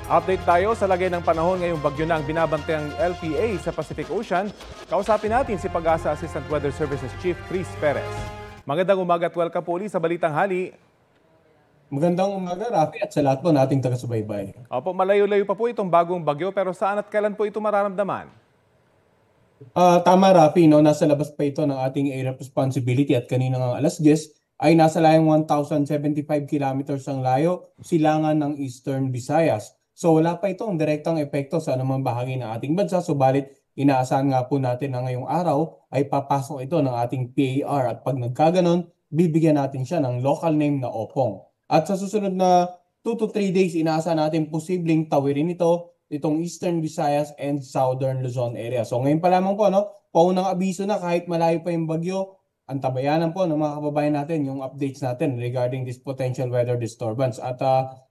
Update tayo sa lagay ng panahon ngayong bagyo na ang binabantayang LPA sa Pacific Ocean. Kausapin natin si Pag-asa Assistant Weather Services Chief Chris Perez. Magandang umaga at welcome po ulit sa Balitang Hali. Magandang umaga, Rafi, at sa lahat po nating taga-subaybay. Opo, malayo-layo pa po itong bagong bagyo pero saan at kailan po ito mararamdaman? Tama, Rafi, no? Nasa labas pa ito ng ating area of responsibility at kanina ng alas 10 ay nasa layong 1,075 kilometers ang layo, silangan ng Eastern Visayas. So wala pa itong direktang epekto sa anumang bahagi ng ating bansa, subalit inaasahan nga po natin na ngayong araw ay papasok ito ng ating PAR at pag nagkaganon, bibigyan natin siya ng local name na Opong. At sa susunod na 2 to 3 days, inaasahan natin posibleng tawirin itong Eastern Visayas and Southern Luzon area. So ngayon pa lamang po, paunang abiso na kahit malayo pa yung bagyo, antabayanan po ng mga kababayan natin yung updates natin regarding this potential weather disturbance. At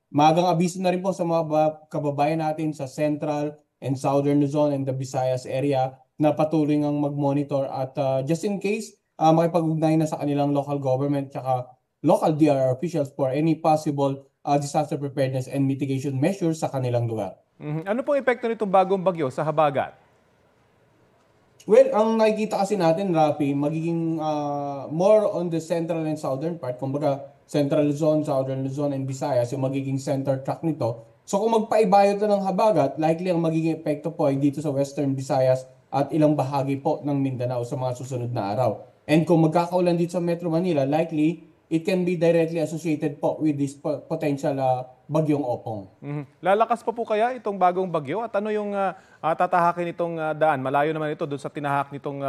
magang abiso na rin po sa mga kababayan natin sa Central and Southern Luzon and the Visayas area na patuloy ngang mag-monitor at just in case, makipag-ugnayan na sa kanilang local government at local DRR officials for any possible disaster preparedness and mitigation measures sa kanilang lugar. Ano pong epekto nitong bagong bagyo sa habagat? Well, ang nakikita kasi natin, Rafi, magiging more on the central and southern part. Kumbaga, Central Luzon, Southern Luzon, and Visayas, yung magiging center track nito. So kung magpaibayo ito ng habagat, likely ang magiging epekto po ay dito sa Western Visayas at ilang bahagi po ng Mindanao sa mga susunod na araw. And kung magkakaulan dito sa Metro Manila, likely it can be directly associated po with this potential bagyong Opong. Lalakas pa po kaya itong bagong bagyo at ano yung tatahakin itong daan? Malayo naman ito doon sa tinahak nitong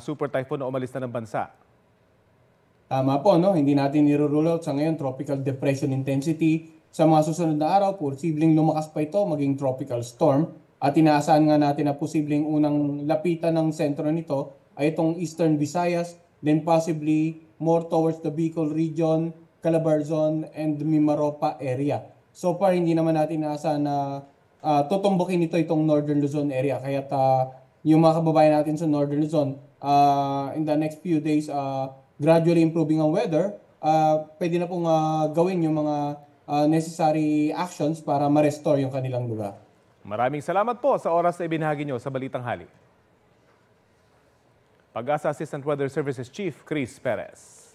super typhoon na umalis na ng bansa. Tama po, no? Hindi natin nirurule out sa ngayon tropical depression intensity. Sa mga susunod na araw, posibleng lumakas pa ito maging tropical storm. At inaasahan nga natin na posibleng unang lapitan ng sentro nito ay itong Eastern Visayas, then possibly more towards the Bicol region, Calabarzon, and Mimaropa area. So far, hindi naman natin inaasahan na tutumbukin itong Northern Luzon area. Kaya yung mga kababayan natin sa Northern Luzon, in the next few days, gradually improving ang weather, pwede na pong gawin yung mga necessary actions para ma-restore yung kanilang lugar. Maraming salamat po sa oras na ibinahagi nyo sa Balitang Hali. Pag-asa Assistant Weather Services Chief Chris Perez.